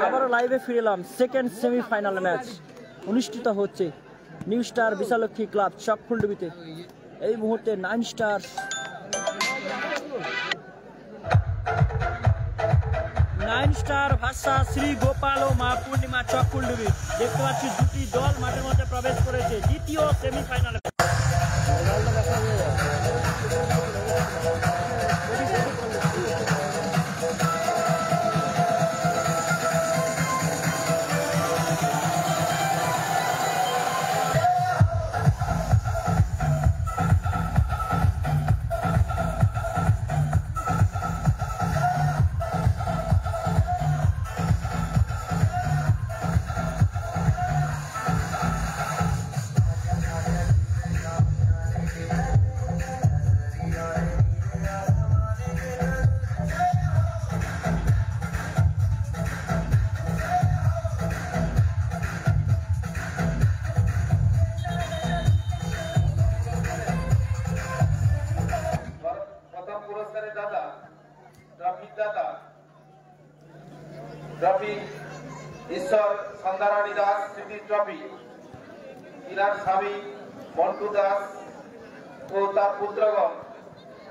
আবারও লাইভে ফিরে এলাম। সেকেন্ড সেমিফাইনাল ম্যাচ অনুষ্ঠিত হচ্ছে নিউ স্টার বিশালক্ষী ক্লাব চকফুলডুবিতে। এই মুহূর্তে 9 স্টার ভাষা শ্রী গোপাল ও মা পূর্ণিমা চকফুলডুবি। দেখতে পাচ্ছি দুটি দল মাঠের মধ্যে প্রবেশ করেছে দ্বিতীয় সেমিফাইনাল। ট্রফি ঈশ্বর সন্ধ্যারানী দাস স্মৃতি ট্রফি ইনার স্বামী মন্টু দাস ও তার পুত্রগণ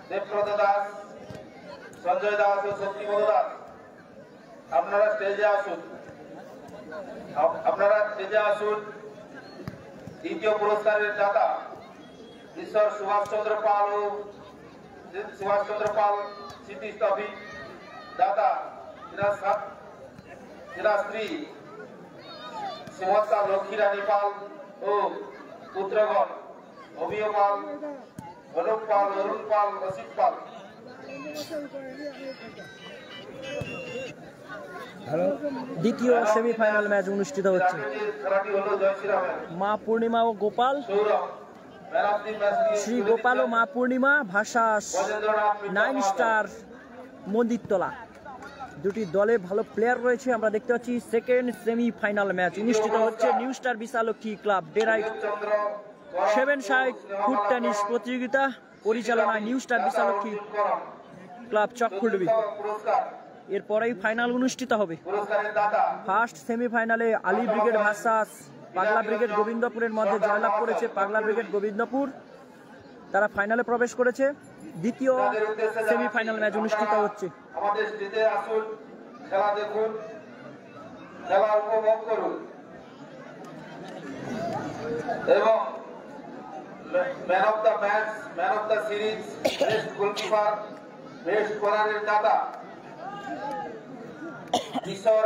দেবব্রত দাস, সঞ্জয় দাস ও শক্তিপদ দাস। আপনারা স্টেজে আসুন। দ্বিতীয় পুরস্কারের দাতা ঈশ্বর সুভাষচন্দ্র পাল ও স্মৃতি ট্রফি দাতা এনার স্ত্রী শ্রীমতা লক্ষ্মীরানী পাল ও পুত্রগণ অমিয় পাল, অনুপ পাল, অরুণ পাল, অসিত পাল। দ্বিতীয় সেমিফাইনাল ম্যাচ অনুষ্ঠিত হচ্ছে মা পূর্ণিমা ও গোপাল। শ্রী গোপাল ও মা পূর্ণিমা ভাষা 9 স্টার মন্দিরতলা। দুটি দলে ভালো প্লেয়ার রয়েছে। আমরা দেখতে পাচ্ছি সেকেন্ড সেমিফাইনাল ম্যাচ অনুষ্ঠিত হচ্ছে নিউ স্টার বিশালক্ষী ক্লাব ডেরাইট 7 সাইড ফুট টেনিস প্রতিযোগিতা পরিচালনায় new star Bishalakshi club Chakphuldubi. এরপরেই ফাইনাল অনুষ্ঠিত হবে। ফার্স্ট সেমিফাইনালে আলী ব্রিগেড ভার্সাস পাগলা ব্রিগেড গোবিন্দপুরের মধ্যে জয়লাভ করেছে পাগলা ব্রিগেড গোবিন্দপুর। তারা ফাইনালে প্রবেশ করেছে। দ্বিতীয় সেমিফাইনাল ম্যাচ অনুষ্ঠিত হচ্ছে। আমাদের স্টেজে আসুন, খেলা দেখুন, খেলা উপভোগ করুন এবং man of the match, man of the series, best goalkeeper, best বোলারের দাতা ঈশ্বর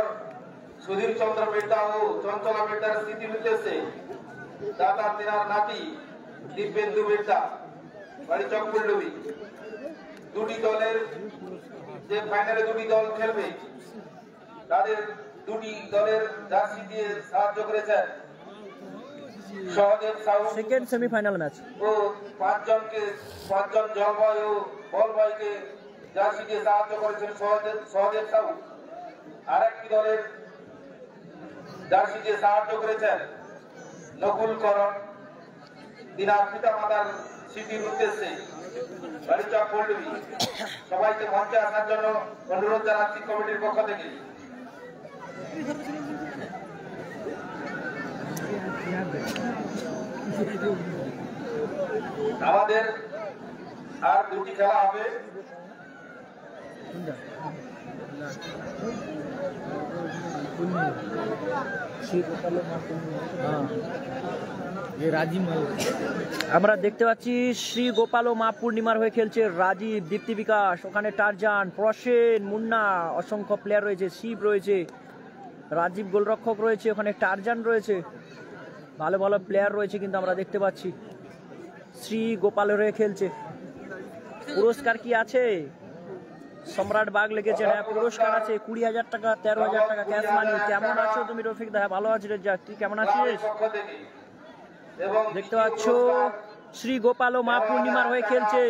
সুধীর চন্দ্র মেটা ও চঞ্চলা মেটার স্মৃতির উদ্দেশ্যে দাতা তেনার নাতি দিব্যেন্দু মেটা, বাড়ি চকফুলডুবি। দুটি দলের যে ফাইনালে দুটি দল খেলবে তাদের দুটি দলের জার্সি দিয়ে সাহায্য করেছেন Sahadev Sau. Second semifinal match ও 5জন জলবয় ও বলবয়কে জার্সি দিয়ে সাহায্য করেছেন সহদেব সাউ। আরেকটি দলের জার্সি দিয়ে সাহায্য করেছেন নকুল করণ, তিনার পিতা মাতার স্মৃতির উদ্দেশ্যে বাড়ি চকফুলডুবি। সবাইকে মঞ্চে আসার জন্য অনুরোধ জানাচ্ছি কমিটির পক্ষ থেকে। আমাদের আর দুটি খেলা হবে। আমরা দেখতে পাচ্ছি শ্রী গোপাল ও মা পূর্ণিমার হয়ে খেলছে রাজীব, দীপ্তি বিকাশ, ওখানে টারজান, প্রসেন, মুন্না, অসংখ্য প্লেয়ার রয়েছে, শিব রয়েছে, রাজীব গোলরক্ষক রয়েছে, ওখানে টারজান রয়েছে, ভালো ভালো প্লেয়ার রয়েছে। কিন্তু আমরা দেখতে পাচ্ছি শ্রী গোপালের হয়ে খেলছে। পুরস্কার কি আছে? সম্রাট বাগ লেগেছে। হ্যাঁ, পুরস্কার আছে 20,000 টাকা, 13,000 টাকা ক্যাশ মানি। কেমন আছো তুমি রফিক দা? ভালো আছি রে। যাক, তুই কেমন আছিস? দেখতে পাচ্ছ শ্রী গোপাল ও মা পূর্ণিমার হয়ে খেলছে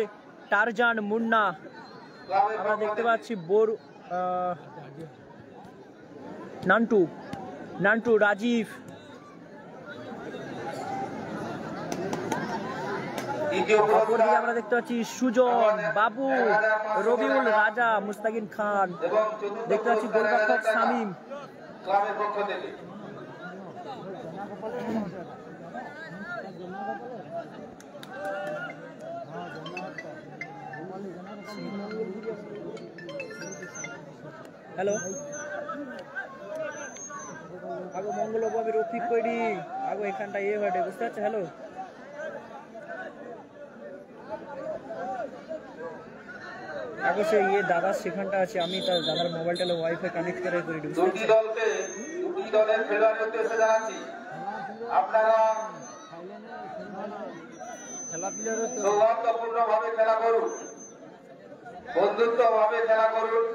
টারজান, মুন্না। আমরা দেখতে পাচ্ছি নান্টু, রাজীব। দ্বিতীয় অপরদিকে পুরস্কার আমরা দেখতে পাচ্ছি সুজন, বাবু, রবিউল, রাজা, মুস্তাকিন খান, এবং চতুর্থ দেখতে পাচ্ছি পুরস্কার গোলরক্ষক 1000 টাকা শামীম। ক্লাবের পক্ষ থেকে। হ্যালো আগো মঙ্গলবাবু রফিক কইরি আগো এখানটা হটে বুঝতে পারছো। হ্যালো আগো সে দাদা সেখানটা আছে, আমি তার দাদার মোবাইলটা ওয়াইফাই কানেক্ট করে করি। দুটি দলের খেলোয়াড়ের উদ্দেশ্যে জানাচ্ছি, আপনারা সৌহার্দ্যপূর্ণ ভাবে খেলা করুন, বন্ধুত্ব ভাবে খেলা করুন,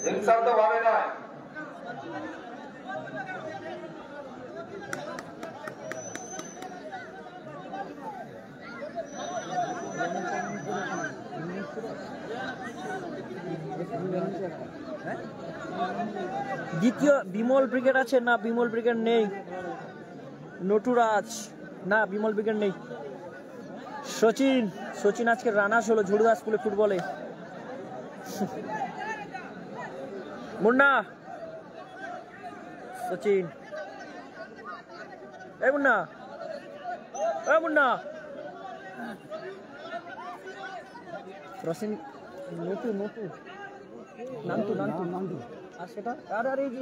হিংসাত্মক ভাবে নয়। দ্বিতীয় বিমল ব্রিগেড আছে না? বিমল ব্রিগেড নেই। নটুরাজ না, বিমল ব্রিগেড নেই। সচিন আজকে রানার্স হলো ঝুড়ুদা স্কুলে ফুটবলে। মুন্না সচিন, এই মুন্না, এই মুন্না রসিন, নটু নান্তু আর সেটা আর এই যে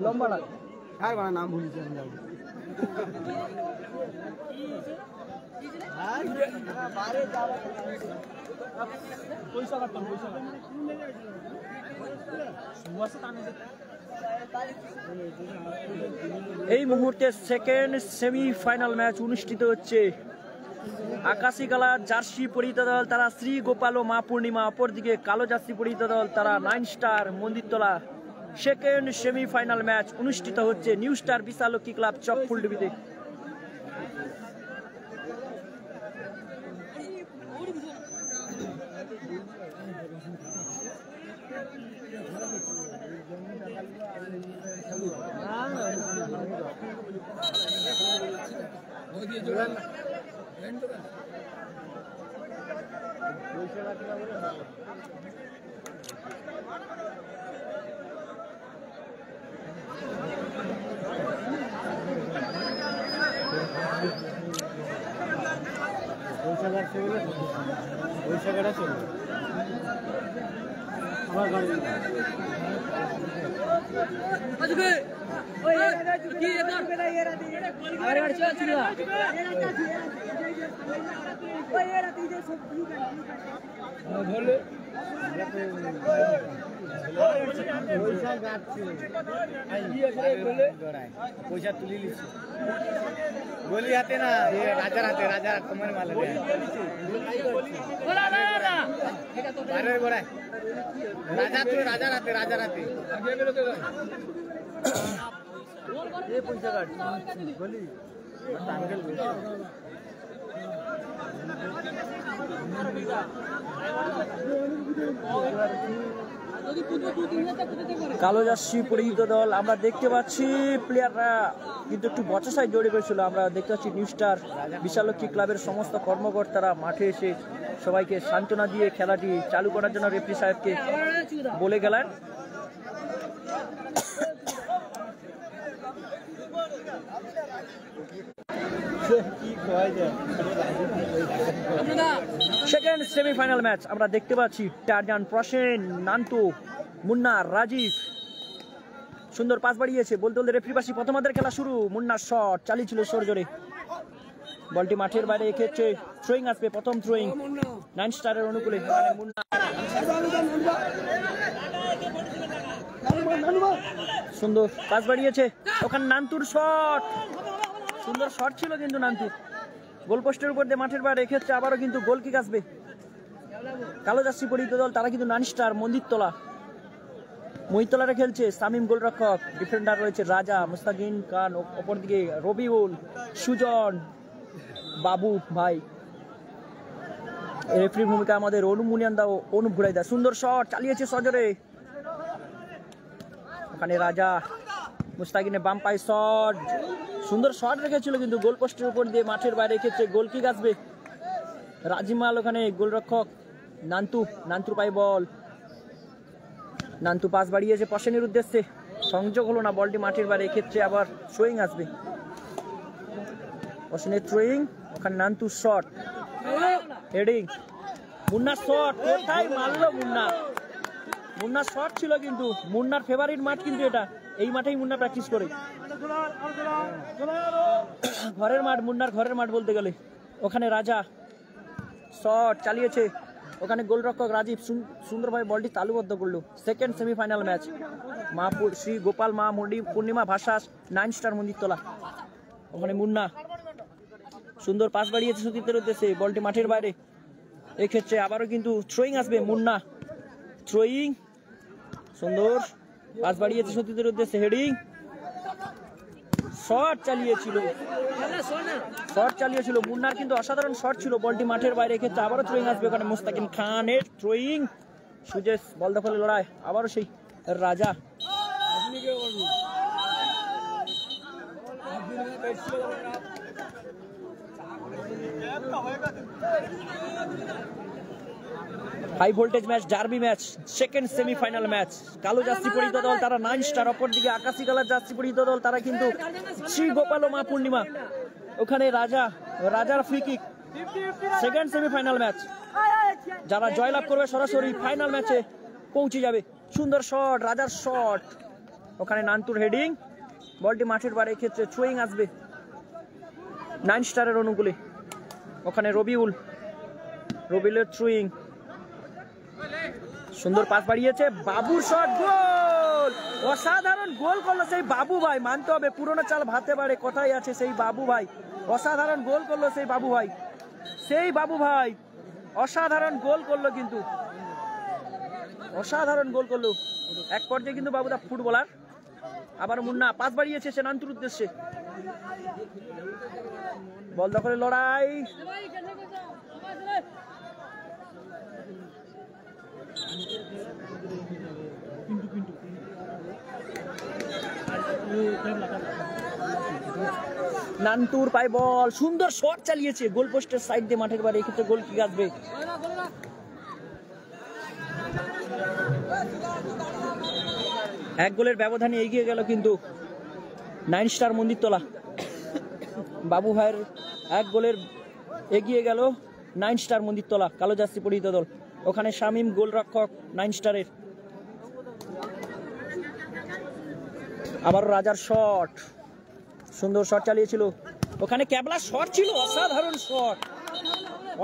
লম্বা আর বানা নাম ভুলি এই মুহূর্তে সেকেন্ড সেমিফাইনাল ম্যাচ অনুষ্ঠিত হচ্ছে। আকাশী কালার জার্সি পরিহিত দল তারা শ্রী গোপাল ও মা পূর্ণিমা, অপরদিকে কালো জার্সি পরিহিত দল তারা 9 star Mandirtala. Second semifinal match অনুষ্ঠিত হচ্ছে নিউ স্টার বিশালক্ষী ক্লাব চকফুলডিবিতে। পয়সা তুলি লিছি বলি হাতে না রাজার হাতে, রাজার কমের মালে বাইরের গোড়ায় রাজা, তুই রাজার হাতে, রাজার হাতে পয়সা কাটছি বলি কালো জার্সি পরিহিত দল আমরা দেখতে পাচ্ছি, প্লেয়াররা কিন্তু একটু বচসায় জড়িয়ে পড়েছিল। আমরা দেখতে পাচ্ছি নিউ স্টার বিশালক্ষী ক্লাবের সমস্ত কর্মকর্তারা মাঠে এসে সবাইকে সান্ত্বনা দিয়ে খেলাটি চালু করার জন্য রেফারি সাহেবকে বলে গেলেন। সেকেন্ড সেমিফাইনাল ম্যাচ আমরা দেখতে পাচ্ছি টারজান, প্রসেন, নান্তু, মুন্না, রাজীব সুন্দর পাস বাড়িয়েছে, বলতে বলতে রেফারি পাশে প্রথমার্ধের খেলা শুরু। মুন্নার শট চালিয়েছিল সরজোরে, বলটি মাঠের বাইরে রেখেছে। থ্রোয়িং আসবে, প্রথম থ্রোয়িং 9 স্টারের অনুকূলে। মুন্না সুন্দর পাস বাড়িয়েছে, ওখানে নান্তুর শট, সুন্দর শট ছিল কিন্তু নান্তুর গোলপোস্টের উপর দিয়ে মাঠের বাইরে রেখেছে। আবারও কিন্তু গোল কিক আসবে। কালো জার্সি পরিহিত দল তারা কিন্তু 9 স্টার মহিতলারে খেলছে। শামীম গোলরক্ষক, ডিফেন্ডার রয়েছে রাজা, মুস্তাকিন খান, অপরদিকে রবিউল, সুজন, বাবু ভাই। রেফারির ভূমিকা আমাদের অনুপ মুনিয়ান্দা ও অনুপ ঘুরাইদা। সুন্দর শট চালিয়েছে সজরে, ওখানে রাজা, মুস্তাকিনের বাম পায়ে শট, সুন্দর শট রেখেছিল কিন্তু গোল পোস্টের উপর দিয়ে মাঠের বাইরে এক্ষেত্রে গোল কিক আসবে। রাজিমাল ওখানে গোলরক্ষক নান্তুর পাই বল, নান্তু পাস বাড়িয়েছে পশনের উদ্দেশ্যে, সংযোগ হলো না, বলটি মাঠের বাইরে, এক্ষেত্রে আবার থ্রোয়িং আসবে। পশনের থ্রোয়িং, ওখানে নান্তু শট, হেডিং, মুন্নার শট, কোথায় মারলো মুন্নার শট ছিল কিন্তু মুন্নার ফেভারিট মাঠ কিন্তু এটা, এই মাঠেই মুন্না প্র্যাকটিস করে, ঘরের মাঠ, মুন্নার ঘরের মাঠ বলতে গেলে। ওখানে রাজা শট চালিয়েছে, ওখানে গোলরক্ষক রাজীব সুন্দরভাবে বলটি তালুবদ্ধ করলো। Second semifinal match Shri Gopal মা পূর্ণিমা ভার্সাস 9 স্টার মন্দিরতলা। ওখানে মুন্না সুন্দর পাস বাড়িয়েছে সতীর্থের উদ্দেশ্যে, বলটি মাঠের বাইরে, এক্ষেত্রে আবারও কিন্তু থ্রোয়িং আসবে। মুন্না থ্রোয়িং, সুন্দর পাস বাড়িয়েছে সতীর্থের উদ্দেশ্যে, হেডিং, শট চালিয়েছিল মুন্নার কিন্তু অসাধারণ শট ছিল, বলটি মাঠের বাইরে, এক্ষেত্রে আবারও থ্রোয়িং আসবে। ওখানে মুস্তাকিন খানের থ্রোয়িং, সুজেশ বল দখলে লড়াই, আবারও সেই রাজা, high voltage match, derby match, second semifinal match. কালো জার্সি পরিহিত দল তারা 9 স্টার, অপরদিকে আকাশি কালার জার্সি পরিহিত দল তারা কিন্তু শ্রী গোপাল ও মা পূর্ণিমা। ওখানে রাজার free kick, second semifinal match, যারা জয়লাভ করবে সরাসরি ফাইনাল ম্যাচে পৌঁছে যাবে। সুন্দর শট, রাজার শট, ওখানে নান্তুর হেডিং, বলটি মাঠের বাইরে, ক্ষেত্রে থ্রোয়িং আসবে 9 স্টারের অনুকূলে। ওখানে রবিউলের থ্রোয়িং, সুন্দর পাস বাড়িয়েছে, বাবুর শট, গোল, অসাধারণ গোল করলো সেই বাবু ভাই, মানতে হবে পুরনো চাল ভাতে বাড়ে, কথাই আছে সেই বাবু ভাই, অসাধারণ গোল করলো সেই বাবু ভাই, অসাধারণ গোল করলো, কিন্তু অসাধারণ গোল করলো। এক পর্যায়ে কিন্তু বাবুদা ফুটবলার। আবার মুন্না পাস বাড়িয়েছে সে নান্তুর উদ্দেশ্যে, বল দখলে লড়াই, নান্তুর পাই বল, সুন্দর শট চালিয়েছে গোল পোস্টের সাইড দিয়ে মাঠের বাইরে, এক্ষেত্রে গোল কিক আসবে। এক গোলের ব্যবধানে এগিয়ে গেল কিন্তু 9 স্টার মন্দিরতলা। বাবু ভাইয়ের এক গোলের এগিয়ে গেল 9 স্টার মন্দিরতলা, কালো জার্সি পরিহিত দল। ওখানে শামীম গোলরক্ষক 9 স্টারের, আবার রাজার শট, সুন্দর শট চালিয়েছিল, ওখানে ক্যাবলার শট ছিল,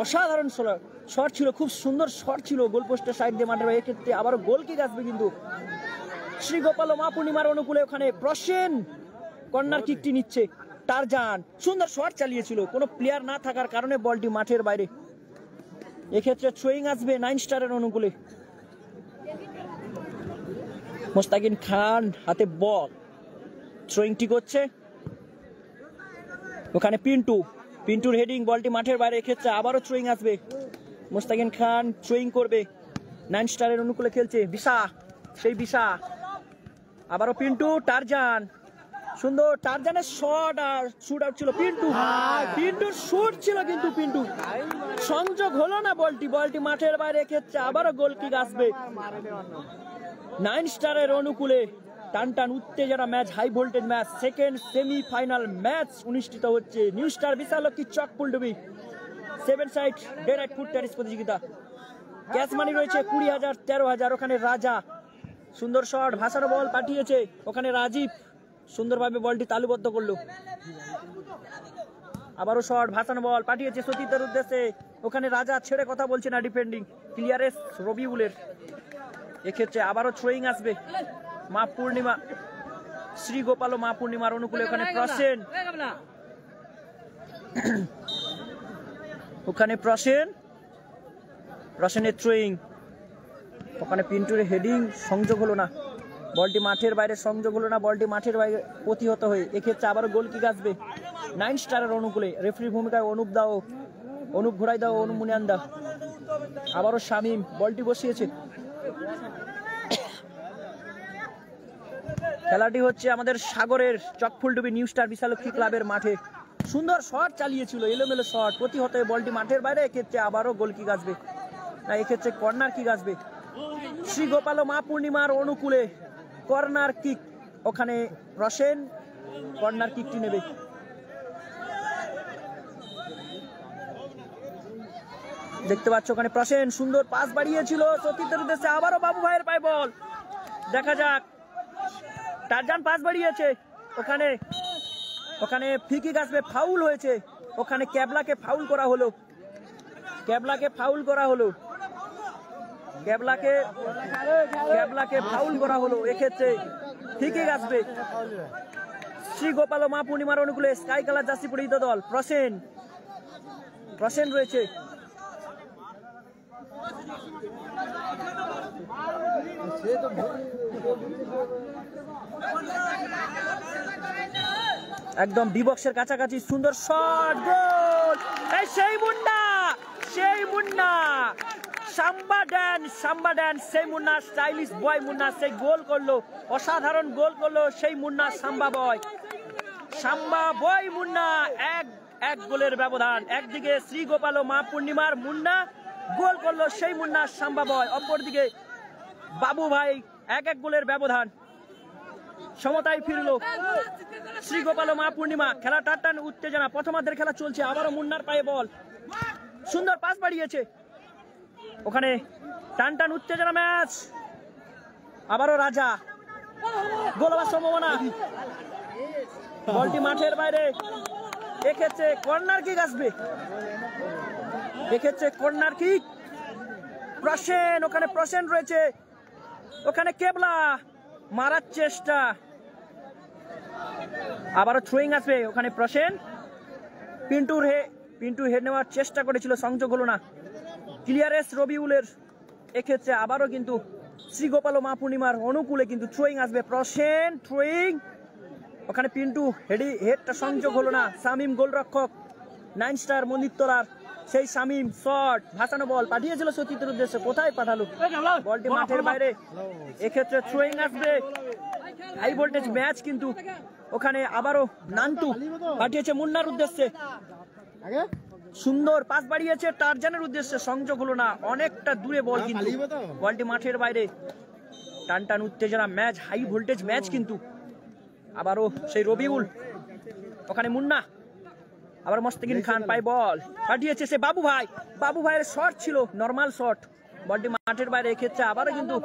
অসাধারণ শট ছিল, খুব সুন্দর শট ছিল গোল পোস্টের সাইড দিয়ে মাঠের, এক্ষেত্রে আবারও গোল কিক আসবে কিন্তু শ্রী গোপাল ও মা পূর্ণিমার অনুকূলে। ওখানে প্রসেন কর্নার কিকটি নিচ্ছে, টারজান সুন্দর শট চালিয়েছিল, কোনো প্লেয়ার না থাকার কারণে বলটি মাঠের বাইরে, এক্ষেত্রে থ্রোয়িং আসবে 9 স্টারের অনুকূলে। মুস্তাকিন খান হাতে বল, থ্রোয়িংটি করছে, ওখানে পিন্টুর হেডিং, বলটি মাঠের বাইরে, এক্ষেত্রে আবারও থ্রোয়িং আসবে। মুস্তাকিন খান থ্রোয়িং করবে, 9 স্টারের অনুকূলে খেলছে বিশা, আবারও পিন্টু, টারজান, সুন্দর টারজানের শট আর শুট আউট ছিল, পিন্টুর শুট ছিল কিন্তু পিন্টু সংযোগ হলো না, বলটি মাঠের বাইরে, ক্ষেত্রে আবারও গোল কিক আসবে 9 স্টারের অনুকূলে। টান উত্তেজনা match, high voltage match, second semifinal match অনুষ্ঠিত হচ্ছে new star Bishalakshi Chak Puldubi 7 side day night foot tennis প্রতিযোগিতা। ক্যাশ মানি রয়েছে 20,000, 13,000। ওখানে রাজা সুন্দর শট, ভাসানো বল পাঠিয়েছে, ওখানে রাজীব সুন্দরভাবে বলটি তালুবদ্ধ করলো, আবারও শট, ভাসানো বল পাঠিয়েছে সতীর্থের উদ্দেশ্যে, ওখানে রাজা ছেড়ে কথা বলছে না, ডিফেন্ডিং ক্লিয়ারেন্স রবিউলের, এক্ষেত্রে আবারও থ্রোয়িং আসবে মা পূর্ণিমা, শ্রী গোপাল ও মা পূর্ণিমার অনুকূলে। ওখানে প্রসেনের থ্রোয়িং, ওখানে পিন্টুর হেডিং, সংযোগ হলো না, বলটি মাঠের বাইরে, বলটি মাঠের বাইরে প্রতিহত হয়ে, এক্ষেত্রে আবারও গোল কিক আসবে 9 স্টারের অনুকূলে। রেফারির ভূমিকায় অনুপ ঘোরাই দাও, অনুপ মুনিয়ান দাও, আবারও শামীম বলটি বসিয়েছে, খেলাটি হচ্ছে আমাদের সাগরের চকফুলডুবি নিউ স্টার বিশালক্ষী ক্লাবের মাঠে। সুন্দর শট চালিয়েছিল, এলোমেলো শট, প্রতিহত বলটি মাঠের বাইরে। এক্ষেত্রে আবারও গোল কিক আসবে, না এক্ষেত্রে কর্নার কিক আসবে। শ্রী গোপাল মা পূর্ণিমার অনুকূলে কর্নার কিক, ওখানে রসেন কর্নার কিকটি নেবে। দেখতে পাচ্ছ ওখানে প্রসেন সুন্দর পাস বাড়িয়েছিল সতীর্থের উদ্দেশ্যে, আবারও বাবু ভাইয়ের পায় বল। দেখা যাক, টারজান পাস বাড়িয়েছে, ওখানে ওখানে ফ্রি কিক আসবে, ফাউল হয়েছে ওখানে, ক্যাবলাকে ফাউল করা হলো, ক্যাবলাকে ফাউল করা হলো, ক্যাবলাকে ফাউল করা হলো। এক্ষেত্রে ফ্রি কিক আসবে শ্রী গোপাল মা পূর্ণিমার অনুকূলে স্কাই কালার জার্সি পরিহিত দল। প্রসেন রয়েছে, একদম বিবক্সের কাছাকাছি, সুন্দর শট, গোল। সেই মুন্না সাম্বা ড্যান, সেই মুন্না স্টাইলিশ বয় মুন্না, সেই গোল করলো, অসাধারণ গোল করলো সেই মুন্না সাম্বা বয় মুন্না। এক গোলের ব্যবধান, একদিকে শ্রী গোপাল মা পূর্ণিমার মুন্না গোল করলো সেই মুন্না সাম্বা বয়, অপরদিকে বাবু ভাই এক গোলের ব্যবধান, সমতায় ফিরলো শ্রী গোপাল মা পূর্ণিমা। খেলা টান উত্তেজনা, প্রথমার্ধের খেলা চলছে, আবারও মুন্নার পায়ে বল, সুন্দর পাস বাড়িয়েছে, ওখানে টান উত্তেজনা ম্যাচ। আবারও রাজা, গোল হওয়ার সম্ভাবনা, বলটি মাঠের বাইরে। এক্ষেত্রে কর্নার কিক আসবে, এক্ষেত্রে কর্নার কিক। প্রসেন, ওখানে প্রসেন রয়েছে, ওখানে কেবলা মারার চেষ্টা, আবারও থ্রোয়িং আসবে, ওখানে প্রসেন পিন্টু হেড নেওয়ার চেষ্টা করেছিল, সংযোগ হলো না, ক্লিয়ারেন্স রবিউলের। এক্ষেত্রে আবারও কিন্তু শ্রী গোপাল মা পূর্ণিমার অনুকূলে কিন্তু থ্রোয়িং আসবে, প্রসেন থ্রোয়িং, ওখানে পিন্টু হেডটা সংযোগ হলো না। শামিম গোলরক্ষক 9 স্টার মন্দিরতলার, সেই শামিম শট, ভাসানো বল পাঠিয়েছিল সতীর্থের উদ্দেশ্যে, কোথায় পাঠালো, বলটি মাঠের বাইরে। এক্ষেত্রে থ্রোয়িং আসবে, হাই ভোল্টেজ ম্যাচ কিন্তু, ওখানে আবারও নান্টু পাঠিয়েছে মুন্নার উদ্দেশ্যে, সুন্দর পাস বাড়িয়েছে টারজানের উদ্দেশ্যে, সংযোগ হলো না, অনেকটা দূরে বল কিন্তু, বলটি মাঠের বাইরে। টান উত্তেজনা ম্যাচ, হাই ভোল্টেজ ম্যাচ কিন্তু। আবারও সেই রবিউল, ওখানে মুন্না, আবার মোস্তাকিন খান পায় বল, পাঠিয়েছে সে বাবু ভাইয়ের শট ছিল, নরমাল শট, বলটি মাঠের বাইরে। এক্ষেত্রে আবারও কিন্তু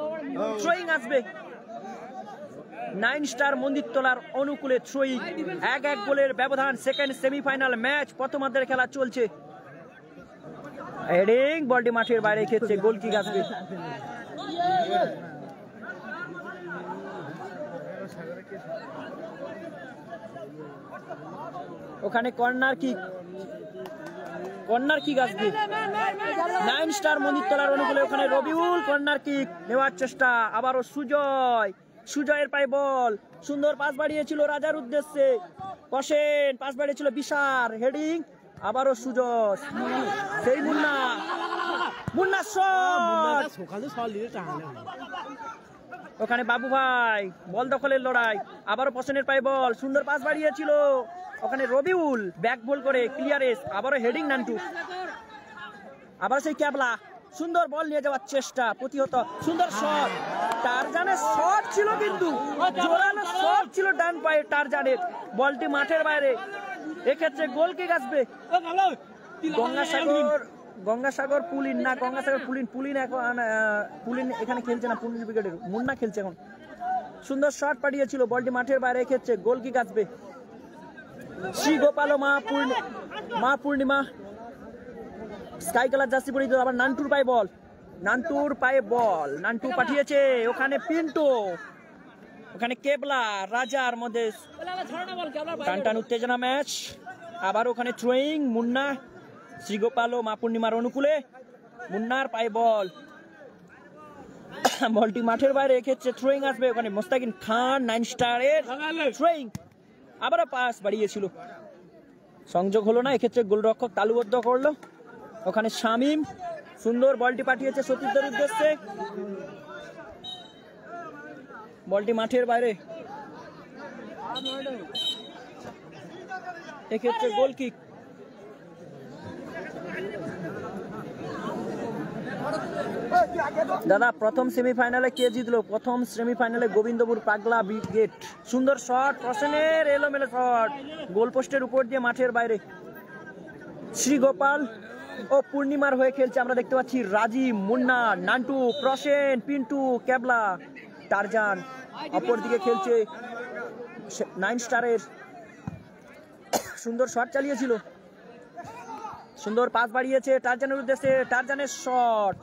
থ্রোয়িং আসবে, 9 স্টার মন্দিরতলার অনুকূলে থ্রোয়িং, এক গোলের ব্যবধান। সেকেন্ড সেমিফাইনাল ম্যাচ, প্রথমার্ধের খেলা চলছে, হেডিং, বলটি মাঠের বাইরে। এক্ষেত্রে গোল কিক আসবে, ওখানে কর্নার কিক আসবে 9 স্টার মন্দিরতলার অনুকূলে, ওখানে রবিউল কর্নার কিক নেওয়ার চেষ্টা, আবারও সুজয়ের পায়ে বল, সুন্দর পাস বাড়িয়েছিল রাজার উদ্দেশ্যে, প্রসেন পাস বাড়িয়েছিল বিশার, হেডিং, আবারও সুজয়, সেই মুন্না শট, ওখানে বাবু ভাই বল দখলের লড়াই, আবারও প্রসেনের পায়ে বল, সুন্দর পাস বাড়িয়েছিল, ওখানে রবিউল ব্যাক বল করে ক্লিয়ারেন্স, আবারও হেডিং নান্টু, আবার সেই ক্যাবলা, সুন্দর বল নিয়ে যাওয়ার চেষ্টা, প্রতিহত, সুন্দর শট, টারজানের শট ছিল কিন্তু, জোরালো শট ছিল ডান পায়ে টারজানের, বলটি মাঠের বাইরে। এক্ষেত্রে গোল কিক আসবে, গঙ্গাসাগর পুলিন এখানে খেলছে না, পুলিন ব্রিগেডের মুন্না খেলছে এখন, সুন্দর শট পাঠিয়েছিল, বলটি মাঠের বাইরে। এক্ষেত্রে গোল কিক আসবে, শ্রী গোপাল মা পূর্ণিমা স্কাই কালার জার্সি পরিহিত, আবার নান্টুর পায়ে বল, নান্টু পাঠিয়েছে, ওখানে পিন্টু, ওখানে কেবলা, রাজার মধ্যে টান উত্তেজনা ম্যাচ। আবার ওখানে থ্রোয়িং, মুন্না, শ্রীগোপাল মা পূর্ণিমার অনুকূলে, মুন্নার পায়ে বল, বলটি মাঠের বাইরে। এক্ষেত্রে থ্রোয়িং আসবে, ওখানে মোস্তাকিন খান 9 স্টারের থ্রোয়িং, আবারও পাস বাড়িয়েছিল, সংযোগ হলো না। এক্ষেত্রে গোলরক্ষক তালুবদ্ধ করলো, ওখানে শামিম সুন্দর বলটি পাঠিয়েছে সতীর্থের উদ্দেশ্যে, বলটি মাঠের বাইরে। এক্ষেত্রে গোল কিক। দাদা প্রথম সেমিফাইনালে কে জিতলো? প্রথম সেমিফাইনালে গোবিন্দপুর পাগলা ব্রিগেড। সুন্দর শট, প্রসেনের এলোমেলো শট, গোল পোস্টের উপর দিয়ে মাঠের বাইরে। শ্রীগোপাল ও পূর্ণিমার হয়ে খেলছে, আমরা দেখতে পাচ্ছি রাজীব, মুন্না, নান্টু, প্রসেন, পিন্টু, ক্যাবলা, টারজান। অপরদিকে খেলছে 9 স্টারের। সুন্দর শট চালিয়েছিল, সুন্দর পাস বাড়িয়েছে টারজানের উদ্দেশ্যে, টারজানের শট,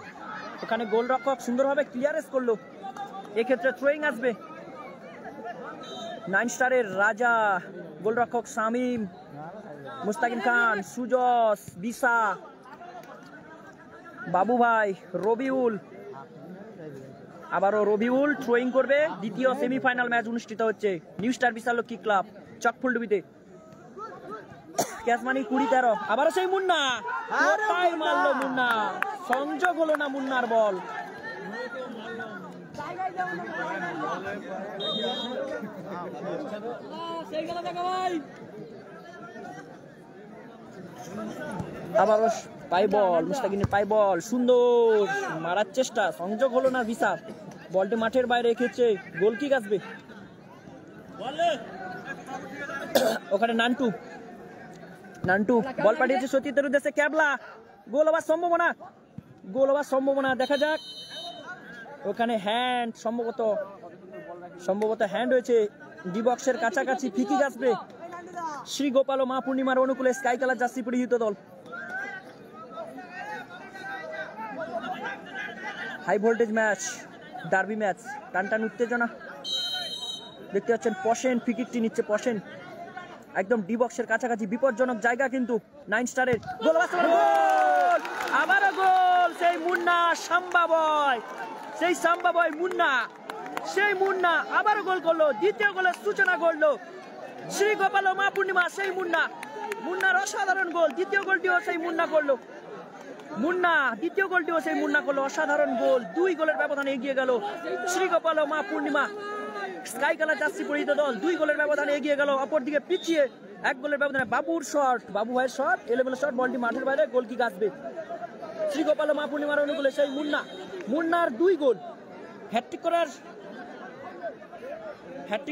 ওখানে গোলরক্ষক সুন্দরভাবে ক্লিয়ারেন্স করলো। এক্ষেত্রে থ্রোয়িং আসবে। 9 স্টারের রাজা, গোলরক্ষক শামীম, মুস্তাকিম খান, সুজস, বিসা, বাবু ভাই, রবিউল, আবারও রবিউল থ্রোয়িং করবে। দ্বিতীয় সেমিফাইনাল ম্যাচ অনুষ্ঠিত হচ্ছে নিউ স্টার বিশালক্ষী ক্লাব চকফুলডুবিতে। ক্যাচমানি 20-13। আবারও সেই মুন্না, কোথায় মারলো মুন্না, সংযোগ হলো না মুন্নার বল। আবারও পাই বল, মুস্তাকিনের পাই বল, সুন্দর মারার চেষ্টা, সংযোগ হলো না বিশাল। বলটি মাঠের বাইরে রেখেছে, গোল কিক আসবে। ওখানে নান্টু, নান্টু বল পাঠিয়েছে সতীর্থের উদ্দেশ্যে, ক্যাবলা, গোল হওয়ার সম্ভাবনা, গোল হওয়ার সম্ভাবনা, দেখা যাক। ওখানে হ্যান্ড, সম্ভবত হ্যান্ড হয়েছে, ডি বক্সের কাছাকাছি, ফিকি আসবে। শ্রী গোপাল ও মা পূর্ণিমার অনুকূলে স্কাই কালার জার্সি পরিহিত দল। High voltage match, derby match, টানটান উত্তেজনা। দেখতে পাচ্ছেন পশেন ফিকিকটি নিচ্ছে, পশেন একদম ডি বক্সের কাছাকাছি, বিপজ্জনক জায়গা কিন্তু 9 স্টারের। গোল, আবারও গোল, সেই মুন্না সাম্বা বয়, সেই সাম্বা বয় মুন্না, সেই মুন্না আবারও গোল করলো, দ্বিতীয় গোলের সূচনা করলো শ্রী গোপাল ও মা পূর্ণিমা। সেই মুন্না, মুন্নার অসাধারণ গোল, দ্বিতীয় গোলটিও সেই মুন্না করলো, মুন্না দ্বিতীয় গোলটিও সেই মুন্না করলো, অসাধারণ গোল। 2 গোলের ব্যবধানে এগিয়ে গেল শ্রী গোপাল ও মা পূর্ণিমা। স্কাই কালার জার্সি পরিহিত দল 2 গোলের ব্যবধানে এগিয়ে গেল। অপরদিকে পিছিয়ে 1 গোলের ব্যবধানে বাবুর শট, বাবু ভাইয়ের শট, এলোমেলো শট, বলটি মাঠের বাইরে, গোল কিক আসবে। শ্রী গোপাল ও মা পূর্ণিমার অনুকূলে সেই মুন্না, মুন্নার 2 গোল। হ্যাটট্রিক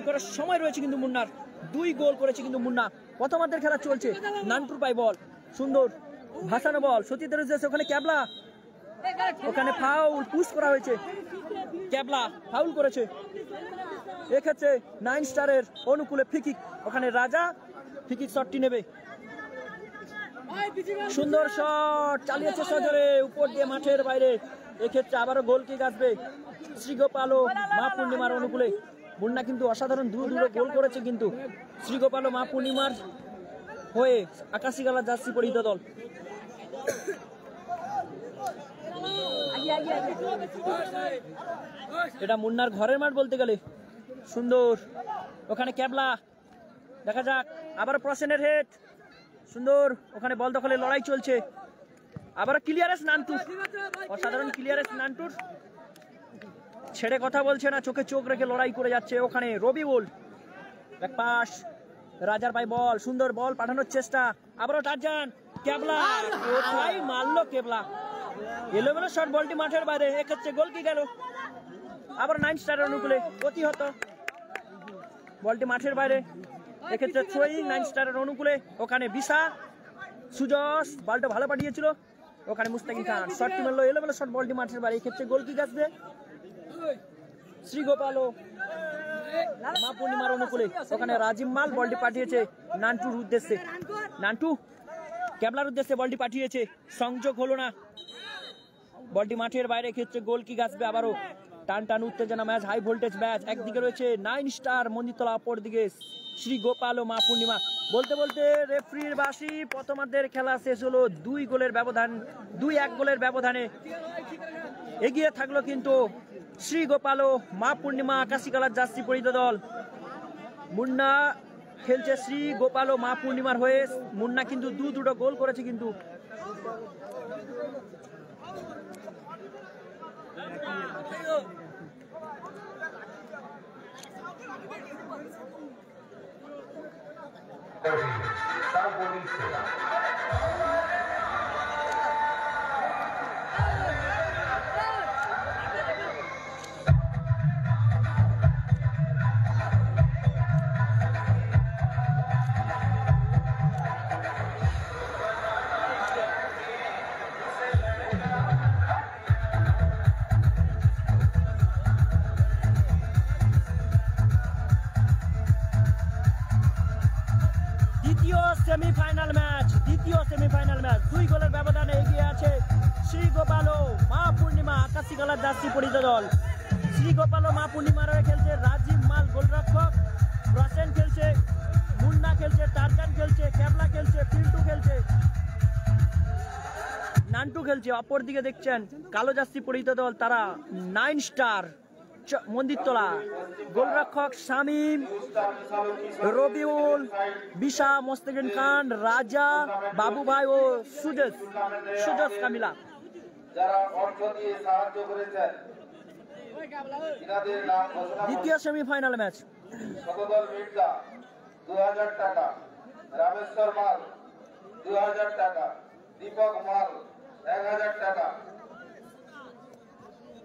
করার সময় রয়েছে কিন্তু মুন্নার, 2 গোল করেছে কিন্তু মুন্না। প্রথমার্ধের খেলা চলছে, নান্টুর পাই বল, সুন্দর ভাসানো বল, সতীর্থের উদ্দেশ্যে, ওখানে ক্যাবলা, ওখানে ফাউল, পুশ করা হয়েছে, ক্যাবলা ফাউল করেছে। এক্ষেত্রে 9 স্টারের অনুকূলে ফিকিক, ওখানে রাজা ফিকিক শটটি নেবে। সুন্দর শট চালিয়েছে সজরে, উপর দিয়ে মাঠের বাইরে। এক্ষেত্রে আবারও গোল কিক আসবে শ্রীগোপাল ও মা পূর্ণিমার অনুকূলে। মুন্না কিন্তু অসাধারণ দূর গোল করেছে কিন্তু শ্রীগোপাল ও মা পূর্ণিমার হয়ে আকাশি কালার জার্সি পরিহিত দল। এটা মুন্নার ঘরের মাঠ বলতে গেলে। সুন্দর, ওখানে ক্যাবলা, দেখা যাক। আবার প্রসেনের হেড, সুন্দর, ওখানে বল দখলে লড়াই চলছে। আবার ক্লিয়ারেন্স নান্টুর, অসাধারণ ক্লিয়ারেন্স নান্টুর, ছেড়ে কথা বলছে না, চোখে চোখ রেখে লড়াই করে যাচ্ছে। ওখানে রবিউল, এক পাস, রাজার পাই বল, সুন্দর বল পাঠানোর চেষ্টা, আবারও টারজান, ক্যাবলা, কোথায় মারলো ক্যাবলা, এলোমেলো শট, বলটি মাঠের বাইরে। এক্ষেত্রে গোল কি গেল, আবার 9 স্টারের অনুকূলে প্রতিহত, বলটি মাঠের বাইরে। এক্ষেত্রে থ্রোয়িং 9 স্টারের অনুকূলে, ওখানে বিসা, সুজস বলটা ভালো পাঠিয়েছিল, ওখানে মুস্তাকিম খান শটটি মারলো, এলোমেলো শট, বলটি মাঠের বাইরে। এক্ষেত্রে গোল কি আসবে শ্রী গোপাল ও মা পূর্ণিমার অনুকূলে, ওখানে রাজিম মাল বলটি পাঠিয়েছে নান্টুর উদ্দেশ্যে, নান্টু ক্যাবলার উদ্দেশ্যে বলটি পাঠিয়েছে, সংযোগ হলো না, বলটি মাঠের বাইরে। ক্ষেত্রে গোল কি আসবে, আবারও টান উত্তেজনা ম্যাচ, হাই ভোল্টেজ ম্যাচ। একদিকে রয়েছে 9 স্টার মন্দিরতলা, অপর দিকে শ্রী গোপাল ও মা পূর্ণিমা। বলতে বলতে রেফারির বাঁশি, প্রথমার্ধের খেলা শেষ হলো। 2 গোলের ব্যবধান, 2-1 গোলের ব্যবধানে এগিয়ে থাকলো কিন্তু শ্রী গোপাল ও মা পূর্ণিমা, আকাশি কালার জার্সি পরিহিত দল। মুন্না খেলছে শ্রী গোপাল ও মা পূর্ণিমার হয়ে, মুন্না কিন্তু দুটো গোল করেছে কিন্তু। দ্বিতীয় সেমিফাইনাল ম্যাচ 2 গোলের ব্যবধানে এগিয়ে আছে শ্রীগোপাল ও মা পূর্ণিমা আকাশী কালার জার্সি পরিহিত দল। শ্রীগোপাল ও মা পূর্ণিমার হয়ে খেলছে রাজীব মাল গোলরক্ষক, রসেন খেলছে, মুন্না খেলছে, টারজান খেলছে, ক্যাবলা খেলছে, পিন্টু খেলছে, নান্টু খেলছে। অপরদিকে দেখছেন কালো জার্সি পরিহিত দল তারা 9 স্টার মন্দিরতলা, গোলরক্ষক শামীম, রবিউল, বিশা, মোস্তাকিন খান, রাজা, বাবু ভাই ও সুজস কামিলা। যারা অর্থ দিয়ে সাহায্য করেছেন এনাদের নাম ঘোষণা। দ্বিতীয় সেমিফাইনাল ম্যাচ শতদল মির্জা 2000 টাকা, রামেশ্বর মাল 2000 টাকা, দীপক মাল 1000 টাকা,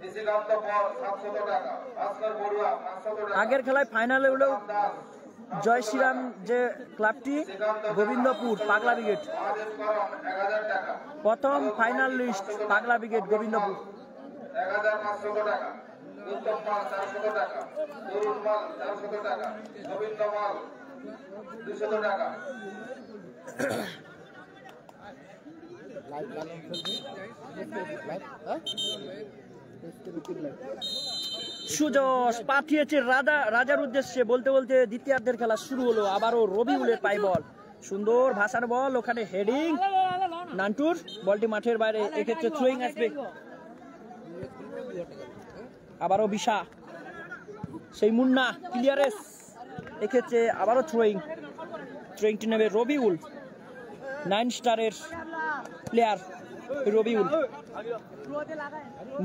নিশিকান্ত পর 700 টাকা, ভাস্কর বড়ুয়া 500 টাকা। আগের খেলায় ফাইনালে উঠল জয় শ্রীরাম যে ক্লাবটি গোবিন্দপুর পাগলা ব্রিগেড, মহাদেব করম 1000 টাকা, প্রথম ফাইনাল লিস্ট পাগলা ব্রিগেড গোবিন্দপুর। 1500 টাকা, উত্তম মাল 400 টাকা, তরুণ মাল 400 টাকা, গোবিন্দ মাল 200 টাকা। সুজস পাঠিয়েছে রাজার উদ্দেশ্যে, বলতে বলতে দ্বিতীয়ার্ধের খেলা শুরু হলো। আবারও রবিউলের পাই বল, সুন্দর ভাসার বল, ওখানে হেডিং নান্টুর, বলটি মাঠের বাইরে, এক্ষেত্রে থ্রোয়িং আসবে। আবারও বিশা, সেই মুন্না ক্লিয়ারেন্স, এক্ষেত্রে আবারও থ্রোয়িংটি নেবে রবিউল, 9 স্টারের প্লেয়ার রবিউল।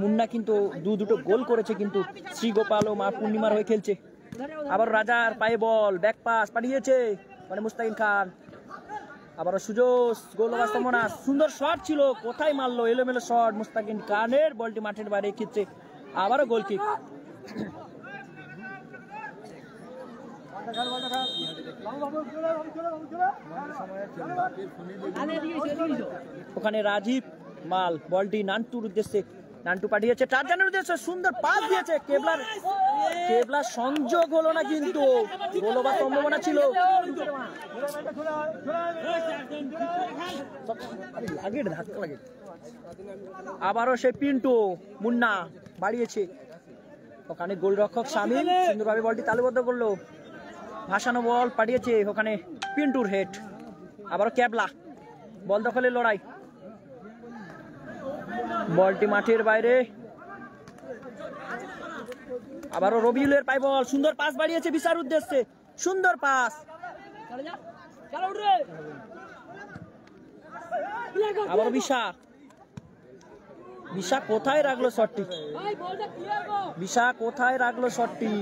মুন্না কিন্তু দুটো গোল করেছে, কিন্তু শ্রীগোপাল ও মা পূর্ণিমার হয়ে খেলছে। আবার রাজার পায়ে বল, ব্যাক পাস পাঠিয়েছে মানে মুস্তাকিন খান, আবারও সুযোগ, গোল হওয়ার সম্ভাবনা, সুন্দর শট ছিল, কোথায় মারলো, এলোমেলো শট মুস্তাকিন খানের, বলটি মাঠের বাইরে খেলছে। আবারও গোল কিক। ওখানে রাজীব মাল, বলটি নান্টুর উদ্দেশ্যে, নান্টু পাঠিয়েছে টারজানের উদ্দেশ্যে, সুন্দর পাস দিয়েছে, কেবলার সংযোগ হলো না, কিন্তু গোল হবার সম্ভাবনা ছিল। আবারও সে পিন্টু, মুন্না বাড়িয়েছে, ওখানে গোলরক্ষক শামীম সুন্দরভাবে বলটি তালুবদ্ধ করলো, ভাসানো বল পাঠিয়েছে, ওখানে পিন্টুর হেড। আবারও ক্যাবলা, বল দখলের লড়াই, বলটি মাঠের বাইরে। আবারও রবিউলের পাই বল, সুন্দর পাস বাড়িয়েছে বিশার উদ্দেশ্যে, সুন্দর পাস। আবারও বিশা কোথায় রাখলো শটটি,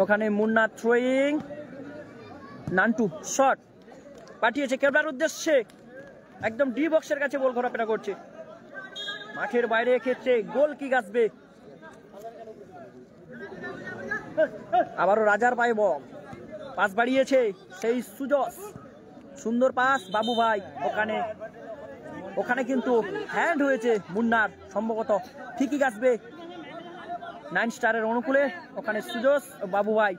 ওখানে মুন্না থ্রোয়িং, নান্টু শট পাঠিয়েছে কেবলার উদ্দেশ্যে, একদম ডি বক্সের কাছে বল ঘোরাফেরা করছে, মাঠের বাইরে ক্ষেত্রে গোল কিক আসবে। আবারও রাজার পায়ে বল, পাস বাড়িয়েছে সেই সুজস, সুন্দর পাস বাবু ভাই, ওখানে কিন্তু হ্যান্ড হয়েছে মুন্নার, সম্ভবত ঠিকই আসবে 9 স্টারের অনুকূলে, ওখানে সুজস বাবু ভাই।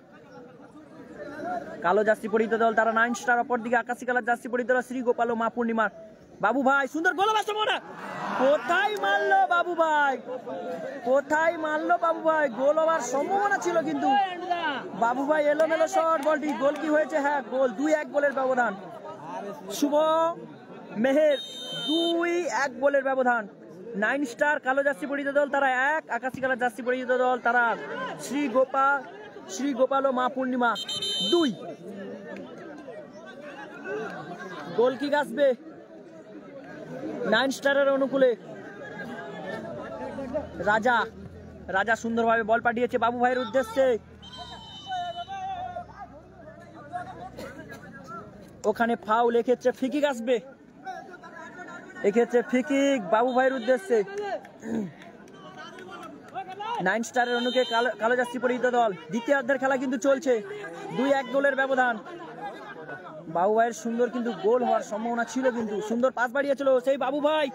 কালো জার্সি পরিহিত দল তারা 9 স্টার, অপর দিকে আকাশী কালার জার্সি পরিহিত দল শ্রীগোপাল ও মা পূর্ণিমার। বাবু ভাই সুন্দর গোল, কোথায় মারলো বাবু ভাই, গোল হওয়ার সম্ভাবনা ছিল, কিন্তু বাবু ভাই এলোমেলো শট, বলটি গোল কি হয়েছে, হ্যাঁ গোল, 2-1 গোলের ব্যবধান। শুভ মেহের 2-1 গোলের ব্যবধান। 9 স্টার কালো জার্সি পরিহিত দল তারা 1, আকাশী কালার জার্সি পরিহিত দল তারা শ্রীগোপাল ও মা পূর্ণিমা 2। গোল কিক আসবে 9 স্টারের অনুকূলে, রাজা রাজা সুন্দরভাবে বল পাঠিয়েছে বাবু ভাইয়ের উদ্দেশ্যে। ওখানে ফাউল, এক্ষেত্রে ফ্রিকিক আসবে, এক্ষেত্রে ফ্রিকিক বাবু ভাইয়ের উদ্দেশ্যে। 9 স্টারের অনুকে কালো জার্সি পরিহিত দল। দ্বিতীয়ার্ধের খেলা কিন্তু চলছে, 2-1 গোলের ব্যবধান। বাবু ভাইয়ের সুন্দর কিন্তু গোল হওয়ার সম্ভাবনা ছিল, কিন্তু সুন্দর পাস বাড়িয়েছিল সেই বাবু ভাই,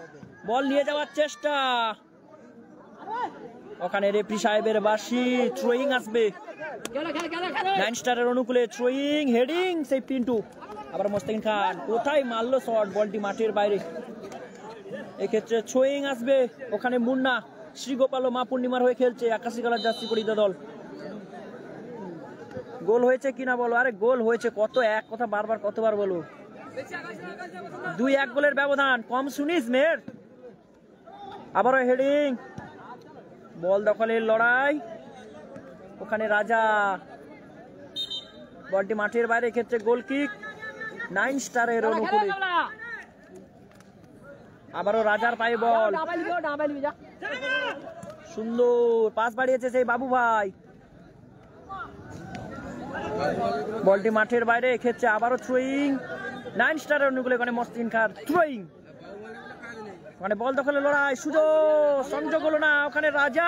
বল নিয়ে যাওয়ার চেষ্টা। ওখানে রেফরি সাহেবের বাঁশি, থ্রোয়িং আসবে 9 স্টারের অনুকূলে। থ্রোয়িং, হেডিং সেই পিন্টু, আবার মোস্তাকিন খান কোথায় মারলো শট, বলটি মাঠের বাইরে। এক্ষেত্রে থ্রোয়িং আসবে। ওখানে মুন্না শ্রীগোপাল ও মা পূর্ণিমার হয়ে খেলছে, আকাশি কালার জার্সি পরিহিত দল। গোল হয়েছে কিনা বলো? আরে গোল হয়েছে, কত এক কথা বারবার কতবার বলো। 2-1 গোলের ব্যবধান। কম শুনিস মেয়ের। আবারও হেডিং, বল দখলের লড়াই। ওখানে রাজা, বলটি মাঠের বাইরে, ক্ষেত্রে গোল কিক 9 স্টারের অনুকূলে। আবারও রাজার পায়ে বল, সুন্দর পাস বাড়িয়েছে সেই বাবু ভাই, বলটি মাঠের বাইরে, ক্ষেত্রে আবারও থ্রোয়িং 9 স্টারের অনুকূলে। ওখানে মোস্তাকিন খান থ্রোয়িং, ওখানে বল দখলে লড়াই, সুযোগ, সংযোগ হলো না। ওখানে রাজা,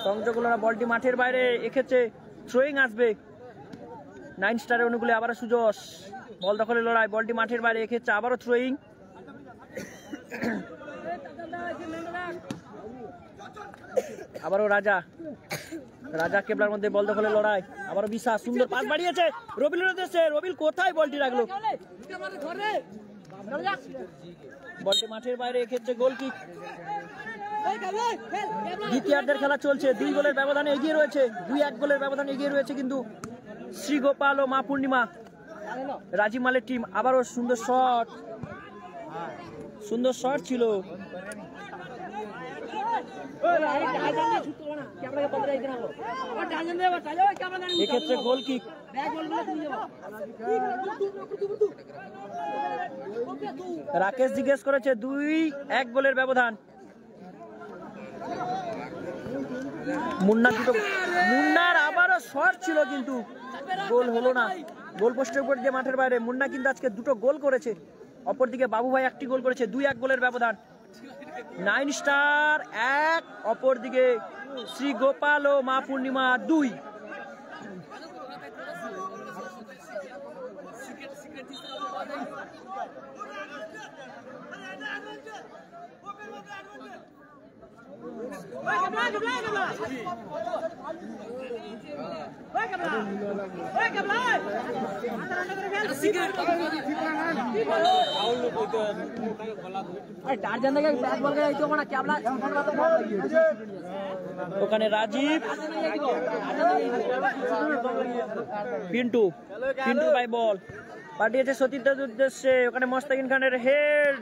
সংযোগ হলো না, বলটি মাঠের বাইরে, এক্ষেত্রে থ্রোয়িং আসবে 9 স্টারের অনুকূলে। আবারও সুযোগ, বল দখলে লড়াই, বলটি মাঠের বাইরে, এক্ষেত্রে আবারও থ্রোয়িং। আবারও রাজা, রাজা কেবলার মধ্যে বল দখলে লড়াই। আবারও বিশ্বাস, সুন্দর পাস বাড়িয়েছে রবিলের উদ্দেশ্যে। রবিল কোথায় বলটি রাখলো, বলটি মাঠের বাইরে, এক্ষেত্রে গোল কিক। দ্বিতীয়ার্ধের খেলা চলছে, 2 গোলের ব্যবধানে এগিয়ে রয়েছে, 2-1 গোলের ব্যবধানে এগিয়ে রয়েছে কিন্তু শ্রীগোপাল ও মা পূর্ণিমা, রাজীব মালের টিম। আবারও সুন্দর শট, সুন্দর শট ছিল। এক্ষেত্রে গোল কিক। রাকেশ জিজ্ঞেস করেছে, 2-1 গোলের ব্যবধান। মুন্নার আবারও শট ছিল, কিন্তু গোল হলো না। গোল পোস্টের উপর দিয়ে মাঠের বাইরে। মুন্না কিন্তু আজকে 2টো গোল করেছে, অপরদিকে বাবু ভাই 1টি গোল করেছে। 2-1 গোলের ব্যবধান। 9 স্টার 1, অপরদিকে শ্রীগোপাল ও মা পূর্ণিমা 2। ওখানে রাজীব, পিন্টু, পিন্টু ভাই বল পাঠিয়েছে সতীর্থের উদ্দেশ্যে। ওখানে মোস্তাকিন খানের হেড,